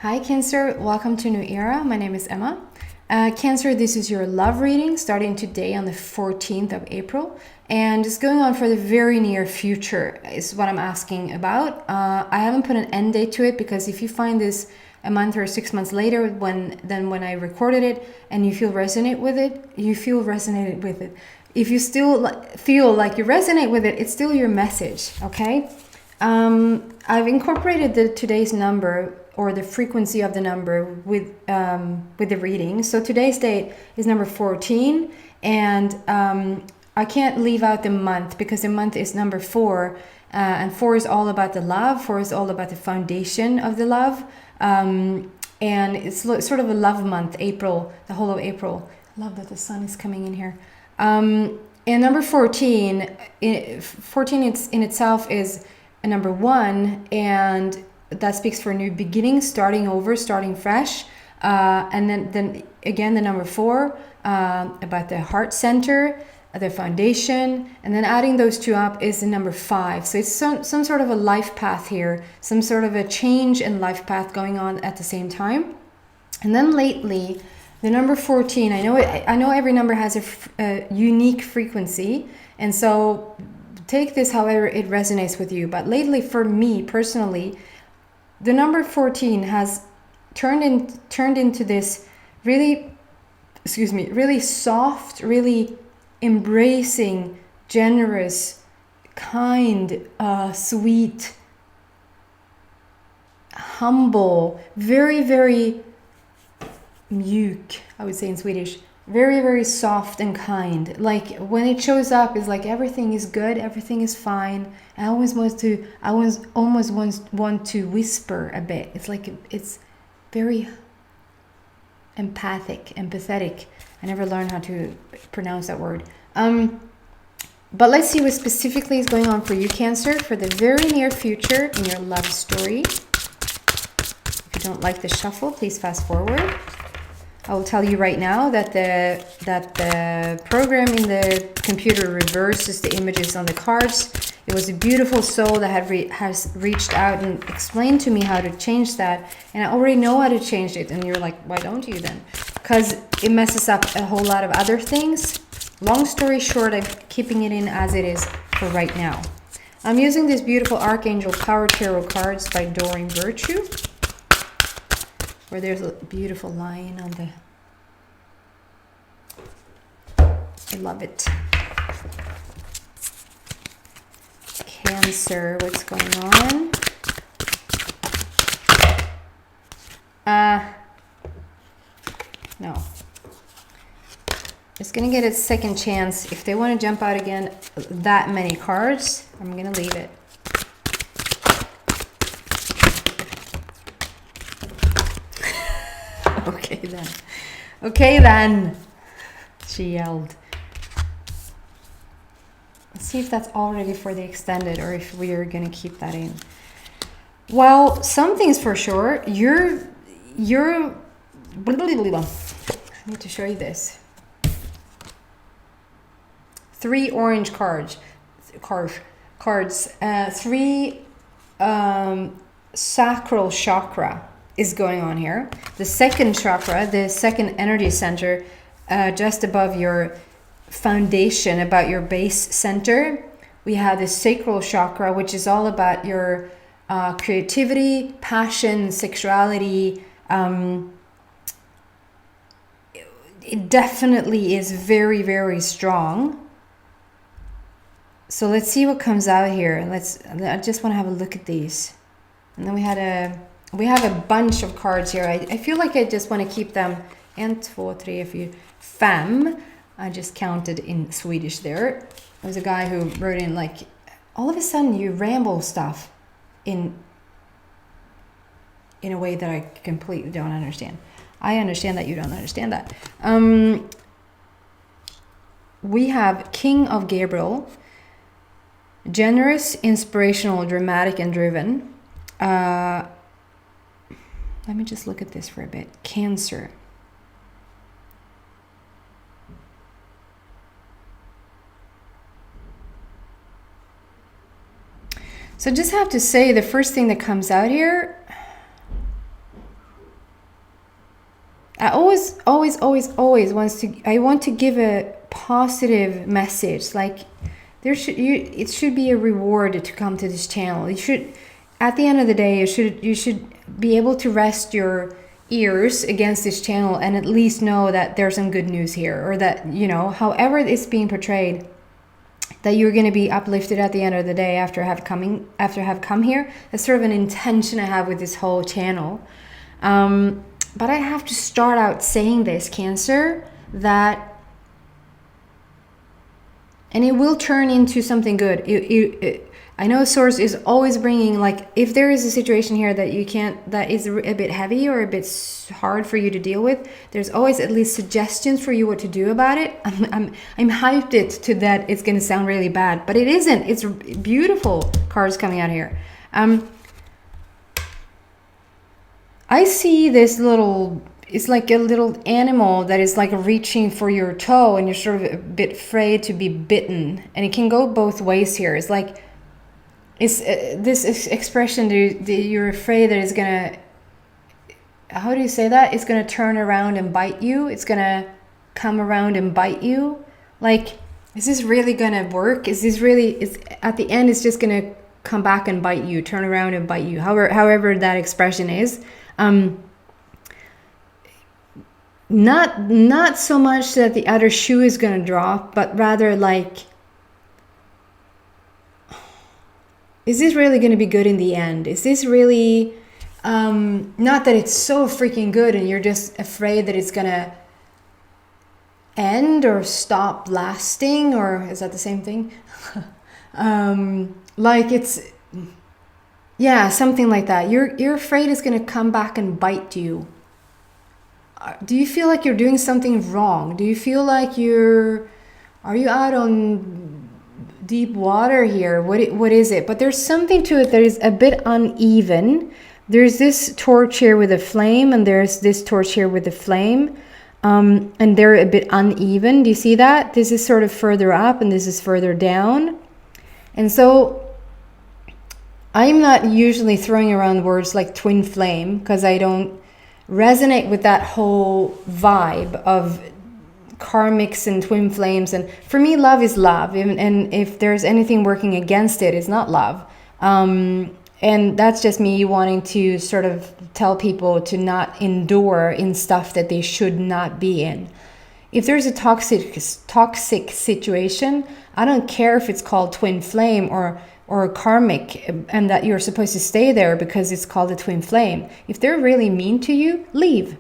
Hi Cancer, welcome to New Era. My name is Emma. Cancer, this is your love reading starting today on the 14th of April and it's going on for the very near future is what I'm asking about. I haven't put an end date to it because if you find this a month or 6 months later when I recorded it and you feel resonate with it, you feel resonated with it. If you still feel like you resonate with it, it's still your message, okay? I've incorporated today's number or the frequency of the number with the reading. So today's date is number 14, and I can't leave out the month because the month is number 4, and 4 is all about the love. 4 is all about the foundation of the love, and it's sort of a love month. April, the whole of April. I love that the sun is coming in here. And number 14, 14 it's in itself is a number 1, and that speaks for new beginnings, starting over, starting fresh. And then again, the number 4, about the heart center, the foundation, and then adding those two up is the number 5. So it's some sort of a life path here, some sort of a change in life path going on at the same time. And then lately, the number 14, I know every number has a unique frequency, and so take this however it resonates with you. But lately, for me personally, the number 14 has turned into this really soft, really embracing, generous, kind, sweet, humble, very, very mjuk, I would say in Swedish. Very, very soft and kind. Like when it shows up, it's like everything is good, everything is fine. I almost want to whisper a bit. It's like it's very empathetic. I never learned how to pronounce that word. But let's see what specifically is going on for you, Cancer, for the very near future in your love story. If you don't like the shuffle, please fast forward. I will tell you right now that the program in the computer reverses the images on the cards. It was a beautiful soul that has reached out and explained to me how to change that, and I already know how to change it. And you're like, why don't you then? Because it messes up a whole lot of other things. Long story short, I'm keeping it in as it is for right now. I'm using this beautiful Archangel Power Tarot cards by Doreen Virtue, where there's a beautiful line on the... I love it. Cancer, what's going on? No. It's gonna get a second chance. If they want to jump out again, that many cards, I'm gonna leave it. Okay then, she yelled. Let's see if that's all ready for the extended or if we are going to keep that in. Well, something's for sure. You're I need to show you this. 3 orange cards. 3 sacral chakra is going on here. The second chakra, the second energy center, just above your foundation, about your base center, we have the sacral chakra, which is all about your creativity, passion, sexuality. It definitely is very, very strong. So let's see what comes out here. I just want to have a look at these. And then we have a bunch of cards here. I feel like I just want to keep them. 1, 2, 3, 4, 5. I just counted in Swedish there. There was a guy who wrote in like, all of a sudden you ramble stuff in a way that I completely don't understand. I understand that you don't understand that. We have King of Gabriel. Generous, inspirational, dramatic, and driven. Let me just look at this for a bit. Cancer. So just have to say, the first thing that comes out here I I want to give a positive message. Like it should be a reward to come to this channel. You should, at the end of the day, you should be able to rest your ears against this channel and at least know that there's some good news here, or that, you know, however it's being portrayed, that you're going to be uplifted at the end of the day after have come here. That's sort of an intention I have with this whole channel. But I have to start out saying this, Cancer, that, and it will turn into something good. I know Source is always bringing, like, if there is a situation here that you can't, that is a bit heavy or a bit hard for you to deal with, there's always at least suggestions for you what to do about it. I'm hyped it to that it's going to sound really bad, but it isn't. It's beautiful cards coming out here. I see this little, it's like a little animal that is like reaching for your toe, and you're sort of a bit afraid to be bitten. And it can go both ways here. It's like, it's this expression that you're afraid that it's gonna, how do you say that? It's gonna turn around and bite you. It's gonna come around and bite you. Like, is this really gonna work? Is this really, is at the end it's just gonna come back and bite you, turn around and bite you, however that expression is. Not so much that the other shoe is gonna drop, but rather like, is this really going to be good in the end? Is this really, not that it's so freaking good and you're just afraid that it's going to end or stop lasting, or is that the same thing? Like it's, yeah, something like that. You're afraid it's going to come back and bite you. Do you feel like you're doing something wrong? Do you feel like are you out on deep water here? What is it? But there's something to it that is a bit uneven. There's this torch here with a flame, and there's this torch here with a flame, and they're a bit uneven. Do you see that? This is sort of further up and this is further down. And so I'm not usually throwing around words like twin flame because I don't resonate with that whole vibe of karmics and twin flames. And for me, love is love, and if there's anything working against it, it's not love. And that's just me wanting to sort of tell people to not endure in stuff that they should not be in. If there's a toxic situation, I don't care if it's called twin flame or karmic, and that you're supposed to stay there because it's called a twin flame. If they're really mean to you, leave.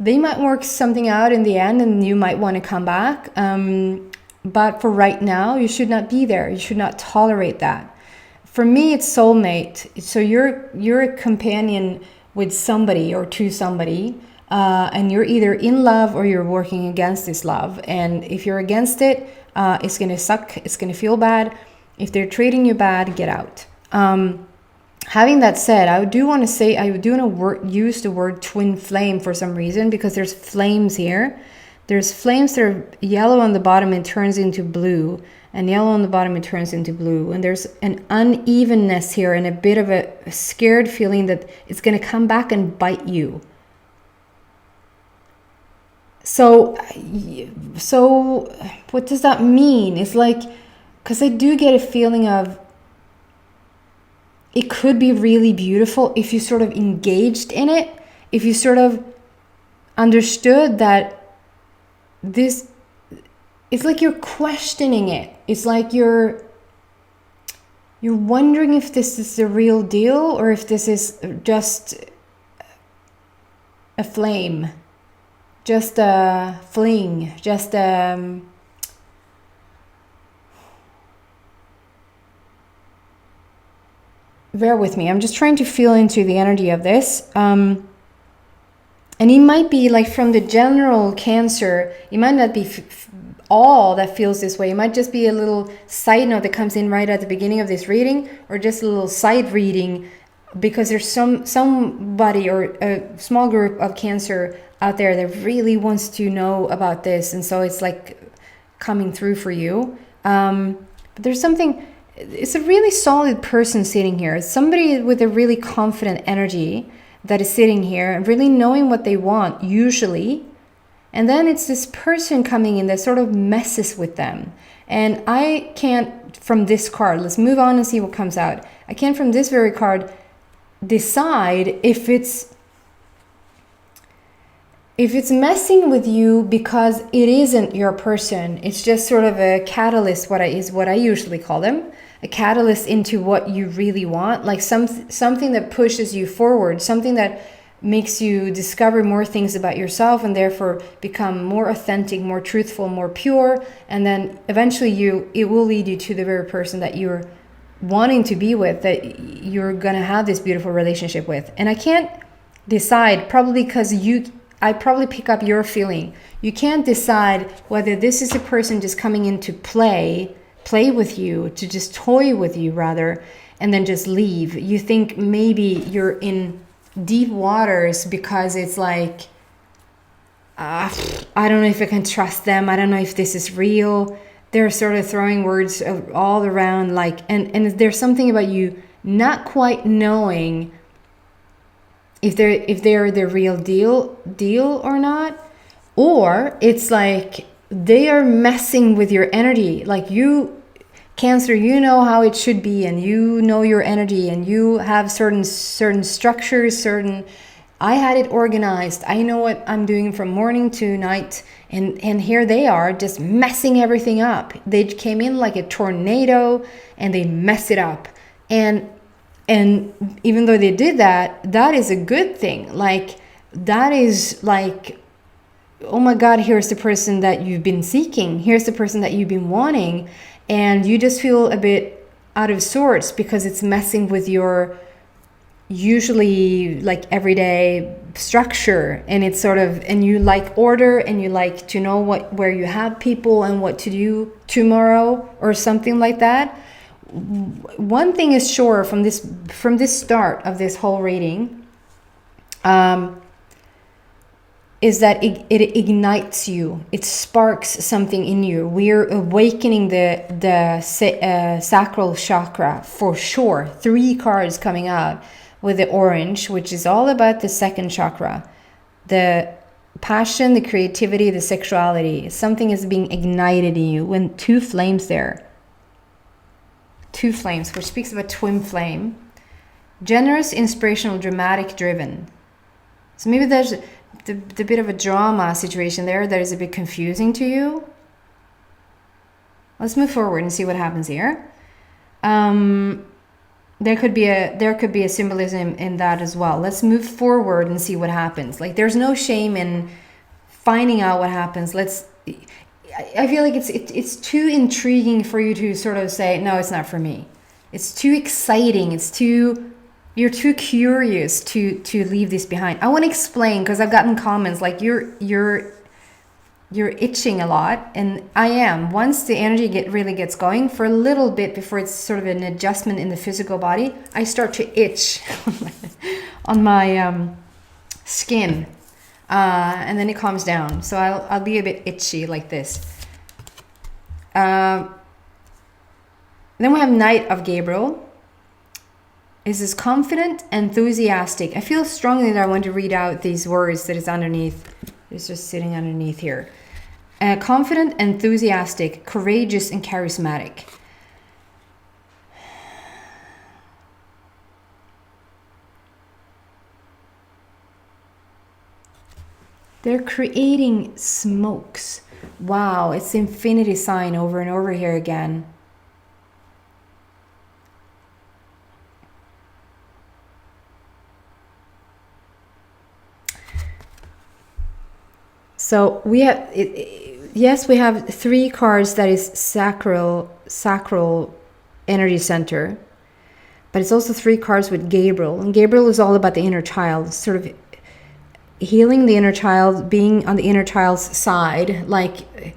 They might work something out in the end and you might want to come back. But for right now, you should not be there. You should not tolerate that. For me, it's soulmate. So you're a companion with somebody or to somebody, and you're either in love or you're working against this love. And if you're against it, it's going to suck. It's going to feel bad. If they're treating you bad, get out. Having that said, I do want to use the word twin flame for some reason, because there's flames here. There's flames that are yellow on the bottom and turns into blue, and yellow on the bottom and turns into blue. And there's an unevenness here and a bit of a scared feeling that it's going to come back and bite you. So what does that mean? It's like, because I do get a feeling of, it could be really beautiful if you sort of engaged in it, if you sort of understood that this, it's like you're questioning it. It's like you're wondering if this is the real deal or if this is just a flame, just a fling, just a... Bear with me. I'm just trying to feel into the energy of this. And it might be like, from the general Cancer, it might not be all that feels this way. It might just be a little side note that comes in right at the beginning of this reading, or just a little side reading, because there's somebody or a small group of Cancer out there that really wants to know about this. And so it's like coming through for you. But there's something... It's a really solid person sitting here. It's somebody with a really confident energy, that is sitting here and really knowing what they want usually. And then it's this person coming in that sort of messes with them. And I can't, from this card, let's move on and see what comes out. I can't, from this very card, decide if it's messing with you because it isn't your person. It's just sort of a catalyst, what I usually call them. A catalyst into what you really want. Like something that pushes you forward, something that makes you discover more things about yourself and therefore become more authentic, more truthful, more pure. And then eventually it will lead you to the very person that you're wanting to be with, that you're gonna have this beautiful relationship with. And I can't decide, probably because I probably pick up your feeling. You can't decide whether this is a person just coming in to play with you, to just toy with you rather, and then just leave. You think maybe you're in deep waters because it's like, I don't know if I can trust them. I don't know if this is real. They're sort of throwing words all around, like, and there's something about you not quite knowing if they're the real deal or not, or it's like they are messing with your energy. Like you, Cancer, you know how it should be, and you know your energy, and you have certain structures, I had it organized. I know what I'm doing from morning to night, and here they are just messing everything up. They came in like a tornado and they mess it up. And even though they did that, that is a good thing. Like that is like, oh my God, here's the person that you've been seeking. Here's the person that you've been wanting. And you just feel a bit out of sorts because it's messing with your usually like everyday structure. And it's sort of, and you like order, and you like to know where you have people and what to do tomorrow or something like that. One thing is sure from this start of this whole reading, is that it ignites you. It sparks something in you. We're awakening the sacral chakra for sure. 3 cards coming out with the orange, which is all about the second chakra. The passion, the creativity, the sexuality. Something is being ignited in you when 2 flames there. 2 flames, which speaks of a twin flame. Generous, inspirational, dramatic, driven. So maybe there's the bit of a drama situation there that is a bit confusing to you. Let's move forward and see what happens here. There could be a symbolism in that as well. Let's move forward and see what happens. Like there's no shame in finding out what happens. I feel like it's too intriguing for you to sort of say, no, it's not for me. It's too exciting. You're too curious to leave this behind. I want to explain, because I've gotten comments like you're itching a lot, and I am. Once the energy really gets going for a little bit before it's sort of an adjustment in the physical body, I start to itch on my skin, and then it calms down. So I'll be a bit itchy like this. Then we have Knight of Gabriel. Is this confident, enthusiastic? I feel strongly that I want to read out these words that is underneath. It's just sitting underneath here. Confident, enthusiastic, courageous, and charismatic. They're creating smokes. Wow, it's the infinity sign over and over here again. So we have, yes, we have 3 cards that is sacral energy center, but it's also 3 cards with Gabriel. And Gabriel is all about the inner child, sort of healing the inner child, being on the inner child's side. Like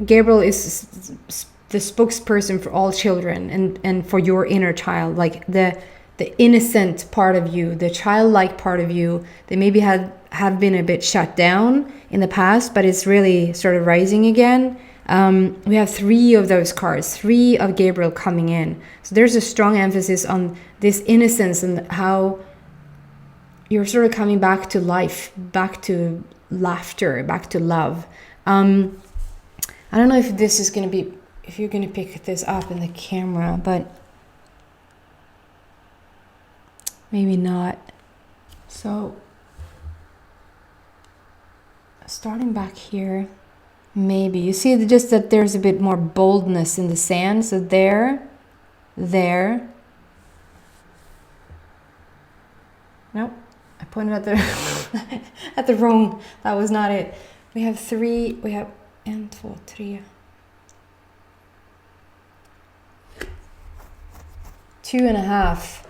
Gabriel is the spokesperson for all children and for your inner child, like the innocent part of you, the childlike part of you that maybe have been a bit shut down in the past, but it's really sort of rising again. We have 3 of those cards, 3 of Gabriel coming in. So there's a strong emphasis on this innocence and how you're sort of coming back to life, back to laughter, back to love. I don't know if this is going to be, if you're going to pick this up in the camera, but maybe not. So starting back here, maybe you see just that there's a bit more boldness in the sand. So there. Nope, I pointed at the at the wrong. That was not it. We have 3. We have 1, 2, 3. 2.5.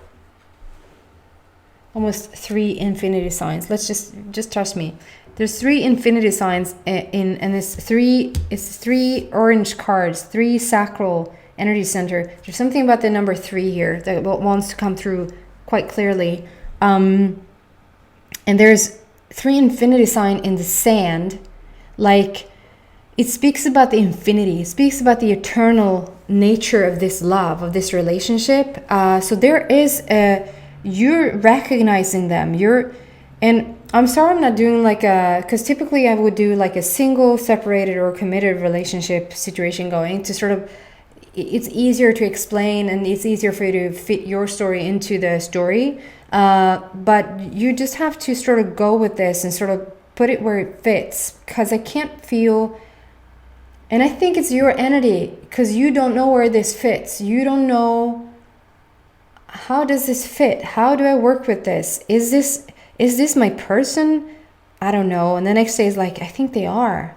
Almost 3 infinity signs. Let's just trust me. There's 3 infinity signs and it's 3 orange cards, 3 sacral energy center. There's something about the number 3 here that wants to come through quite clearly. And there's 3 infinity sign in the sand. Like, it speaks about the infinity. It speaks about the eternal nature of this love, of this relationship. So there is you're recognizing them. And I'm sorry I'm not doing like because typically I would do like a single, separated, or committed relationship situation going to sort of, it's easier to explain and it's easier for you to fit your story into the story. But you just have to sort of go with this and sort of put it where it fits, because I can't feel, and I think it's your entity, because you don't know where this fits. You don't know, how does this fit? How do I work with this? Is this my person? I don't know. And the next day is like, I think they are.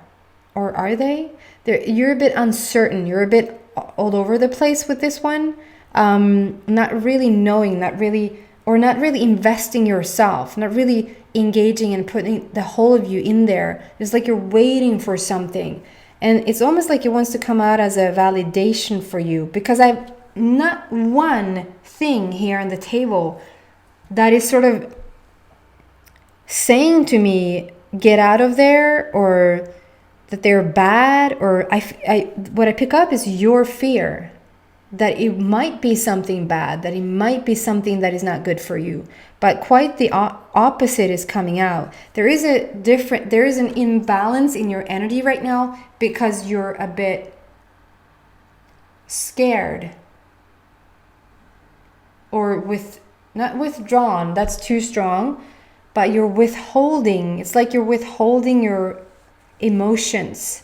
Or are they? You're a bit uncertain. You're a bit all over the place with this one. Not really knowing, not really investing yourself, not really engaging and putting the whole of you in there. It's like you're waiting for something. And it's almost like it wants to come out as a validation for you, because I've not one thing here on the table that is sort of saying to me, get out of there, or that they're bad, or what I pick up is your fear that it might be something bad, that it might be something that is not good for you. But quite the opposite is coming out. There is an imbalance in your energy right now, because you're a bit scared, or not withdrawn, that's too strong, but you're withholding. It's like you're withholding your emotions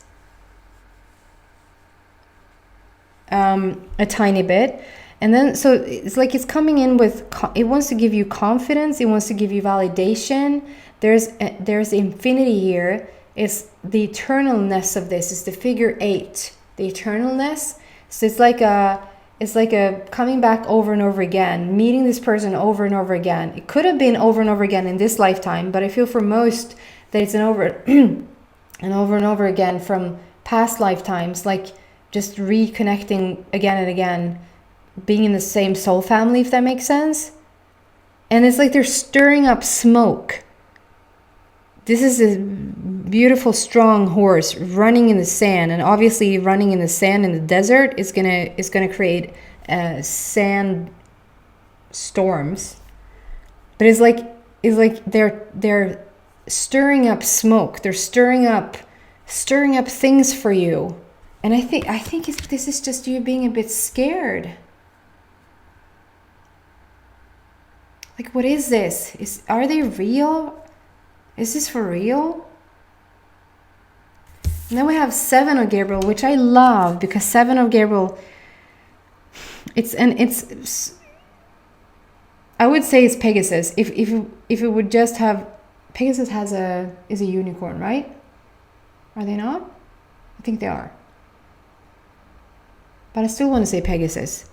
a tiny bit. And then so it's like it's coming in with, it wants to give you confidence, it wants to give you validation. There's infinity here. It's the eternalness of this. It's the figure 8, the eternalness. So it's like a coming back over and over again, meeting this person over and over again. It could have been over and over again in this lifetime, but I feel for most that it's an over and over and over again from past lifetimes, like just reconnecting again and again, being in the same soul family, if that makes sense. And it's like they're stirring up smoke. This is a beautiful, strong horse running in the sand, and obviously running in the sand in the desert is gonna create sand storms. But it's like they're stirring up smoke. They're stirring up things for you. And I think this is just you being a bit scared. Like, what is this? Are they real? Is this for real? And then we have 7 of Gabriel, which I love, because 7 of Gabriel, I would say it's Pegasus. If it would just have, Pegasus is a unicorn, right? Are they not? I think they are. But I still want to say Pegasus,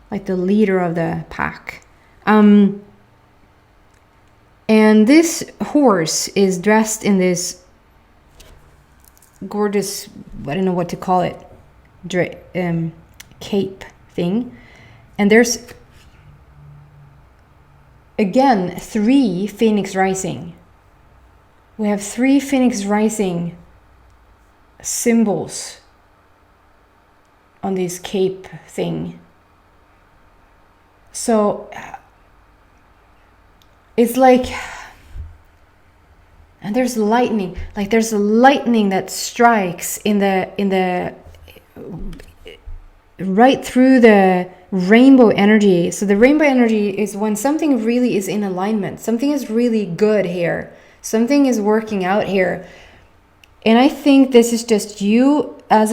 like the leader of the pack. And this horse is dressed in this gorgeous, I don't know what to call it, cape thing. And there's, again, 3 Phoenix Rising. We have 3 Phoenix Rising symbols on this cape thing. So it's like, and there's lightning, like there's a lightning that strikes in the right through the rainbow energy. So the rainbow energy is when something really is in alignment, something is really good here, something is working out here. And I think this is just you as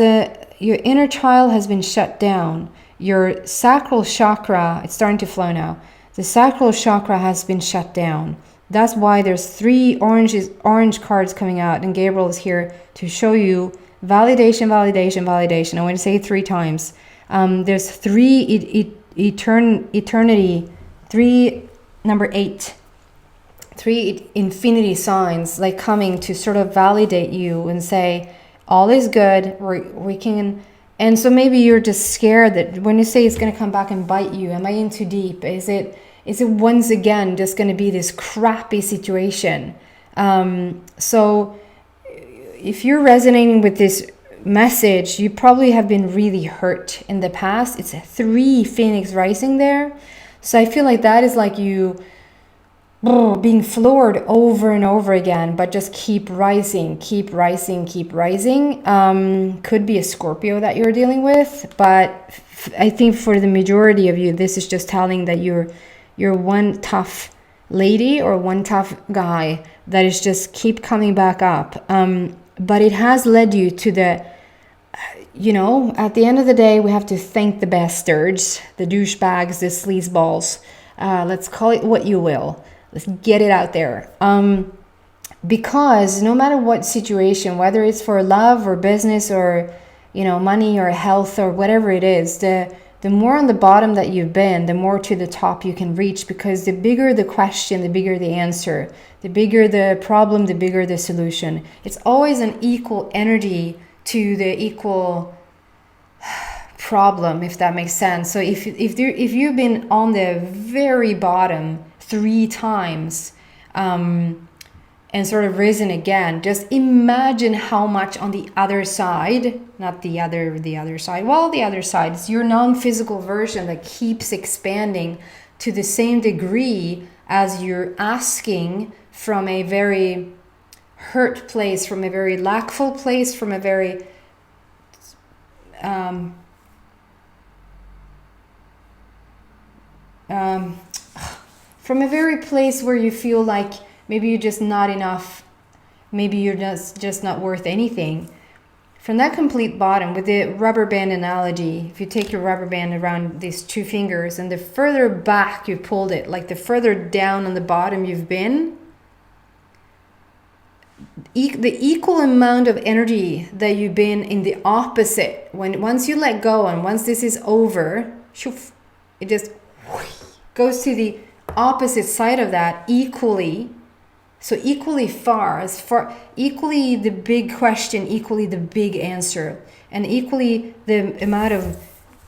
your inner child has been shut down. Your sacral chakra, it's starting to flow now. The sacral chakra has been shut down. That's why there's 3 orange cards coming out, and Gabriel is here to show you validation, validation, validation. I want to say it 3 times. There's 3 eternity, 3 number 8, 3 infinity signs like coming to sort of validate you and say all is good. We can. And so maybe you're just scared that when you say it's going to come back and bite you, am I in too deep? Is it once again just going to be this crappy situation? So if you're resonating with this message, you probably have been really hurt in the past. It's a 3 Phoenix rising there. So I feel like that is like you being floored over and over again, but just keep rising, keep rising, keep rising. Could be a Scorpio that you're dealing with, but I think for the majority of you, this is just telling that you're one tough lady or one tough guy that is just keep coming back up. But it has led you to the, at the end of the day, we have to thank the bastards, the douchebags, the sleazeballs. Let's call it what you will. Let's get it out there. Because no matter what situation, whether it's for love or business or, money or health or whatever it is, the more on the bottom that you've been, the more to the top you can reach, because the bigger the question, the bigger the answer, the bigger the problem, the bigger the solution. It's always an equal energy to the equal problem, if that makes sense. So if you've been on the very bottom 3 times and sort of risen again, just imagine how much on the other side, not the other side, well, the other side is your non-physical version that keeps expanding to the same degree as you're asking from a very hurt place, from a very lackful place, from a very from a very place where you feel like maybe you're just not enough, maybe you're just not worth anything. From that complete bottom, with the rubber band analogy, if you take your rubber band around these 2 fingers and the further back you pulled it, like the further down on the bottom you've been, the equal amount of energy that you've been in the opposite, once you let go and once this is over, it just goes to the opposite side of that equally. So equally far, equally the big question, equally the big answer, and equally the amount of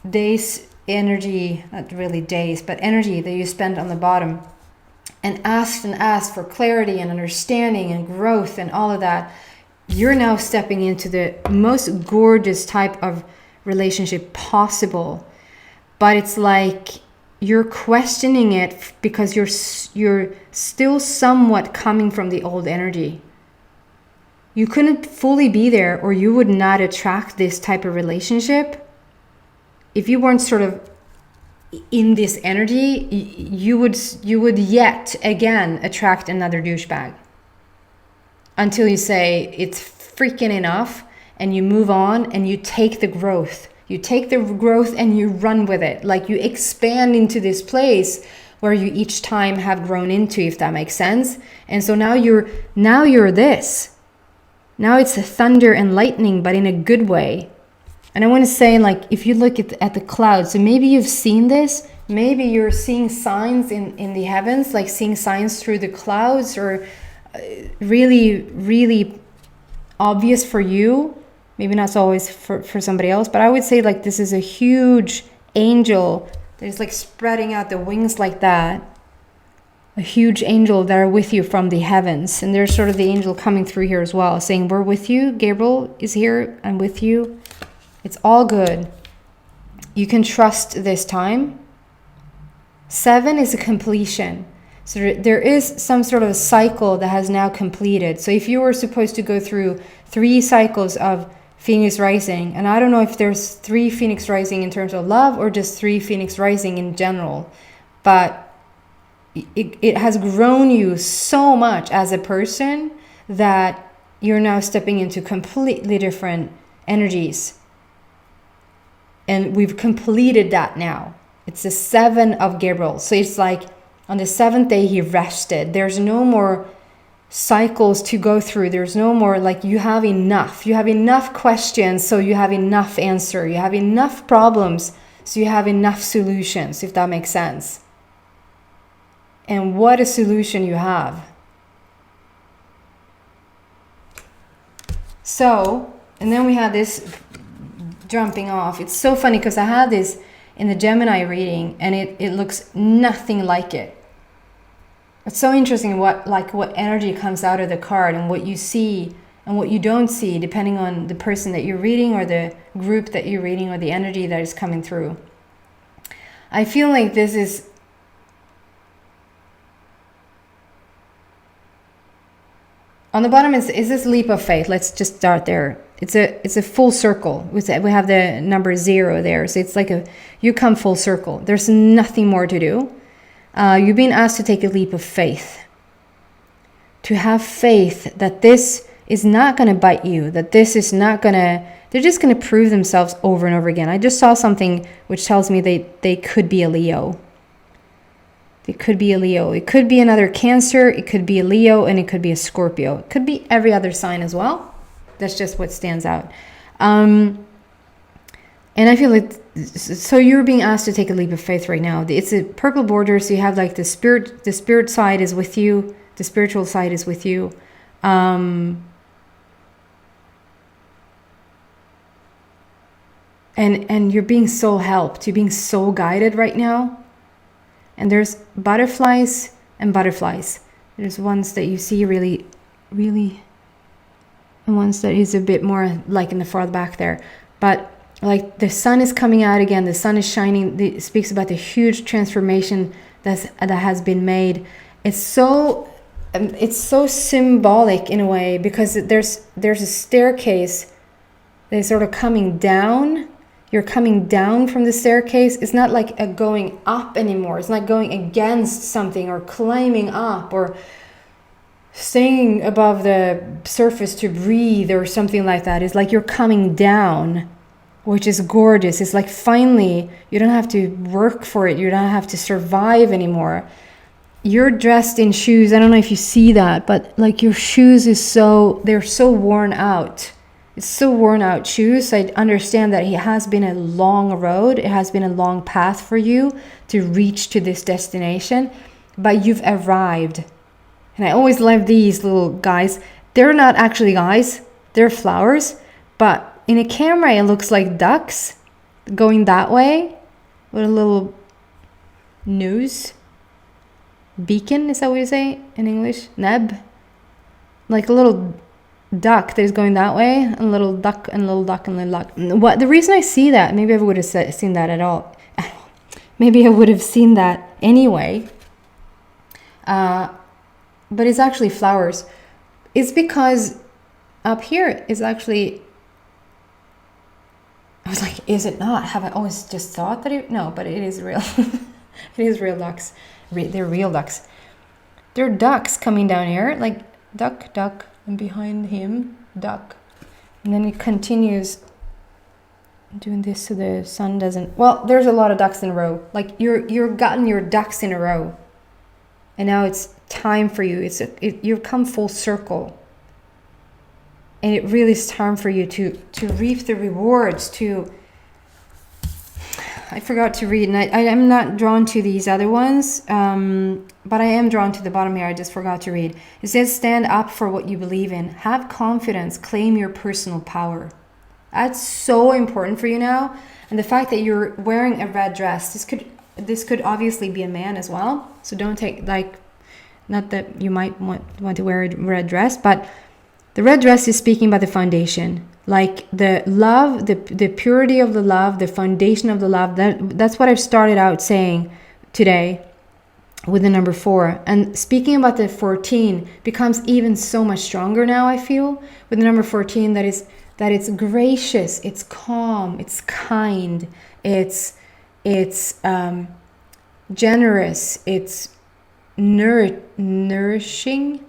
days, energy, not really days, but energy that you spend on the bottom and asked for clarity and understanding and growth and all of that. You're now stepping into the most gorgeous type of relationship possible. But it's like you're questioning it because you're still somewhat coming from the old energy. You couldn't fully be there, or you would not attract this type of relationship if you weren't sort of in this energy. You would yet again attract another douchebag until you say it's freaking enough and you move on and you take the growth. You take the growth and you run with it. Like you expand into this place where you each time have grown into, if that makes sense. And so now you're this. Now it's a thunder and lightning, but in a good way. And I want to say, like, if you look at the clouds, so maybe you've seen this, maybe you're seeing signs in the heavens, like seeing signs through the clouds, or really, really obvious for you. Maybe not always for somebody else, but I would say like this is a huge angel that is like spreading out the wings like that. A huge angel that are with you from the heavens. And there's sort of the angel coming through here as well, saying, we're with you. Gabriel is here. I'm with you. It's all good. You can trust this time. 7 is a completion. So there is some sort of a cycle that has now completed. So if you were supposed to go through 3 cycles of Phoenix rising, and I don't know if there's 3 Phoenix rising in terms of love or just 3 Phoenix rising in general, but it has grown you so much as a person that you're now stepping into completely different energies. And we've completed that now. It's the 7 of Gabriel. So it's like on the 7th day he rested. There's no more cycles to go through. There's no more, like, you have enough. You have enough questions, so you have enough answer. You have enough problems, so you have enough solutions, if that makes sense. And what a solution you have. So, and then we had this jumping off. It's so funny because I had this in the Gemini reading and it looks nothing like it. It's so interesting what energy comes out of the card and what you see and what you don't see, depending on the person that you're reading or the group that you're reading or the energy that is coming through. I feel like this is on the bottom is this leap of faith. Let's just start there. It's a full circle. We have the number 0 there. So it's like you come full circle. There's nothing more to do. You've been asked to take a leap of faith. To have faith that this is not going to bite you. That this is not going to... They're just going to prove themselves over and over again. I just saw something which tells me they could be a Leo. It could be a Leo. It could be another Cancer. It could be a Leo, and it could be a Scorpio. It could be every other sign as well. That's just what stands out. And I feel like, so you're being asked to take a leap of faith right now. It's a purple border, so you have like the spirit side is with you. The spiritual side is with you. And you're being so helped. You're being so guided right now. And there's butterflies and butterflies. There's ones that you see really, really, and ones that is a bit more like in the far back there. But like the sun is coming out again. The sun is shining. It speaks about the huge transformation that has been made. It's so symbolic in a way, because there's a staircase that's sort of coming down. You're coming down from the staircase. It's not like a going up anymore. It's not going against something or climbing up or staying above the surface to breathe or something like that. It's like you're coming down, which is gorgeous. It's like finally you don't have to work for it. You don't have to survive anymore. You're dressed in shoes. I don't know if you see that, but like your shoes they're so worn out. It's so worn out shoes. I understand that it has been a long road. It has been a long path for you to reach to this destination, but you've arrived. And I always love these little guys. They're not actually guys. They're flowers, but in a camera it looks like ducks going that way with a little nose. Beacon, is that what you say in English? Neb? Like a little duck that is going that way, and a little duck and a little duck and a little duck. What the reason I see that, maybe I would have seen that at all. Maybe I would have seen that anyway. But it's actually flowers. It's because up here is actually... I was like, is it not? Have I always just thought that it... No, but it is real. It is real ducks. They're real ducks. There are ducks coming down here, like duck, duck, and behind him, duck. And then it continues doing this so the sun doesn't... Well, there's a lot of ducks in a row. Like you're gotten your ducks in a row. And now it's time for you. You've come full circle. And it really is time for you to reap the rewards, to... I forgot to read, and I am not drawn to these other ones, but I am drawn to the bottom here. I just forgot to read. It says, stand up for what you believe in. Have confidence. Claim your personal power. That's so important for you now. And the fact that you're wearing a red dress, this could obviously be a man as well. So don't take, like, not that you might want to wear a red dress, but the red dress is speaking about the foundation. Like the love, the purity of the love, the foundation of the love. That's what I've started out saying today. with the number 4. And speaking about the 14 becomes even so much stronger now, I feel, with the number 14, that it's gracious, it's calm, it's kind, it's generous, it's nourishing.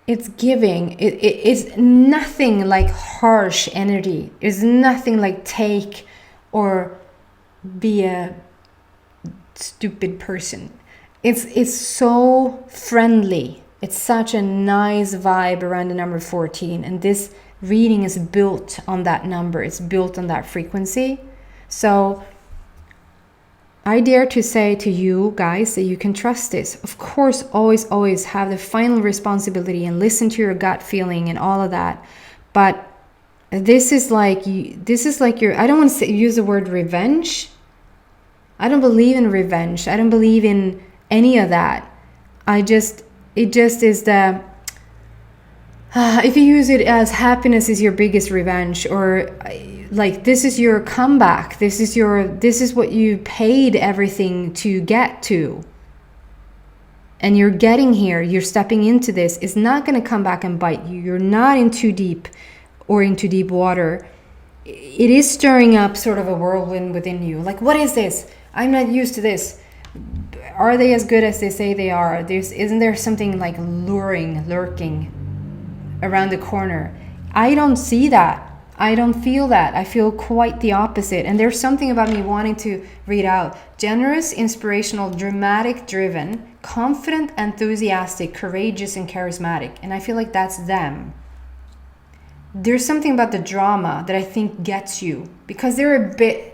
It's giving. It's nothing like harsh energy. It's nothing like take or be a stupid person. It's so friendly. It's such a nice vibe around the number 14. And this reading is built on that number. It's built on that frequency. So I dare to say to you guys that you can trust this. Of course, always have the final responsibility and listen to your gut feeling and all of that. But this is like your, I don't want to use the word revenge. I don't believe in revenge. I don't believe in any of that. It just is the, if you use it as happiness is your biggest revenge, or like this is your comeback, this is what you paid everything to get to, and you're getting here, you're stepping into this, it's not going to come back and bite you. You're not in too deep or into deep water. It is stirring up sort of a whirlwind within you, like, what is this? I'm not used to this. Are they as good as they say they are? Isn't there something like lurking around the corner? I don't see that. I don't feel that. I feel quite the opposite. And there's something about me wanting to read out: generous, inspirational, dramatic, driven, confident, enthusiastic, courageous, and charismatic. And I feel like that's them. There's something about the drama that I think gets you, because they're a bit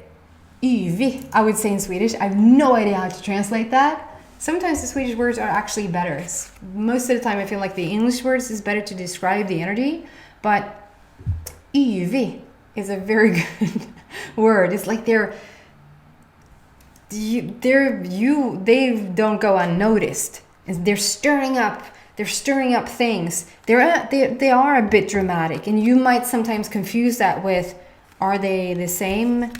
yvig, I would say in Swedish. I have no idea how to translate that. Sometimes the Swedish words are actually better. Most of the time I feel like the English words is better to describe the energy, but yvig is a very good word. It's like they don't go unnoticed. They're stirring up things. They are a bit dramatic, and you might sometimes confuse that with, are they the same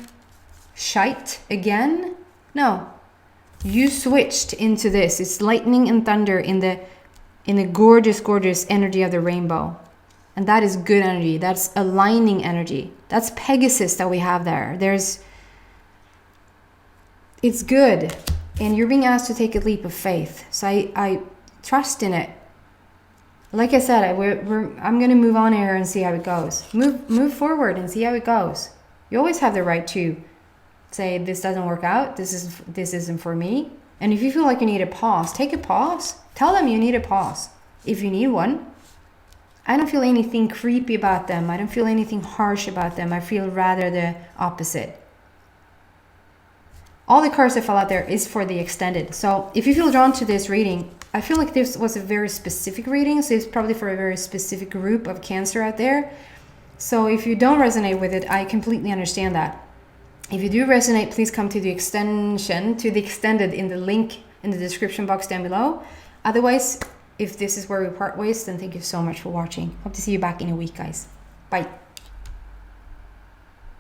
shite again? No. You switched into this. It's lightning and thunder in the gorgeous energy of the rainbow. And that is good energy. That's aligning energy. That's Pegasus that we have there. It's good. And you're being asked to take a leap of faith. So I trust in it. Like I said, I'm going to move on here and see how it goes. Move forward and see how it goes. You always have the right to say, this doesn't work out. This isn't for me. And if you feel like you need a pause, take a pause. Tell them you need a pause if you need one. I don't feel anything creepy about them. I don't feel anything harsh about them. I feel rather the opposite. All the cards that fell out there is for the extended. So if you feel drawn to this reading, I feel like this was a very specific reading. So it's probably for a very specific group of Cancer out there. So if you don't resonate with it, I completely understand that. If you do resonate, please come to the extended in the link in the description box down below. Otherwise, if this is where we part ways, then thank you so much for watching. Hope to see you back in a week, guys. Bye.